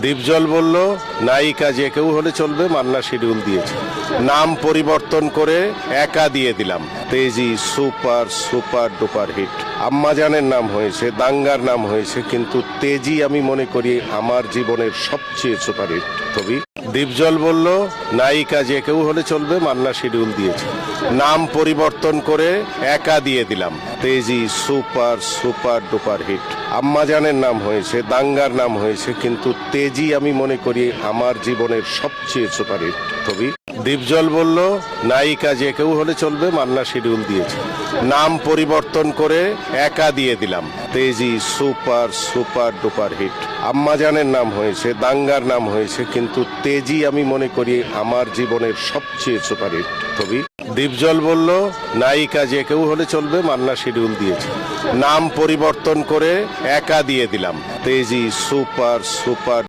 দীপজল বলল, নায়িকা যে কেউ হলে চলবে, মান্না শিডিউল দিয়েছে। নাম পরিবর্তন করে একা দিয়ে দিলাম। তেজি সুপার সুপার ডুপার হিট। আম্মাজানের নাম হয়েছে, দাঙ্গার নাম হয়েছে, কিন্তু তেজি আমি মনে করি আমার জীবনের সবচেয়ে সুপার হিট ছবি। দীপজল বলল, নায়িকা যে কেউ হলে চলবে, মান্না শিডিউল দিয়েছে। নাম পরিবর্তন করে একা দিয়ে দিলাম। তেজি সুপার সুপার ডুপার হিট। আম্মাজানের নাম হয়েছে, দাঙ্গার নাম হয়েছে, কিন্তু তেজি আমি মনে করি আমার জীবনের সবচেয়ে সুপার হিট ছবি। দীপজল বলল, নায়িকা যে কেউ হলে চলবে, মান্না শিডিউল দিয়েছে। নাম পরিবর্তন করে একা দিয়ে দিলাম। তেজি সুপার সুপার ডুপার হিট। আম্মাজানের নাম হয়েছে, দাঙ্গার নাম হয়েছে, কিন্তু তেজি আমি মনে করি আমার জীবনের সবচেয়ে সুপার হিট ছবি। দীপজল বলল, নায়িকা যে কেউ হলে চলবে, মান্না শিডিউল দিয়েছে। নাম পরিবর্তন করে একা দিয়ে দিলাম। তেজি সুপার সুপার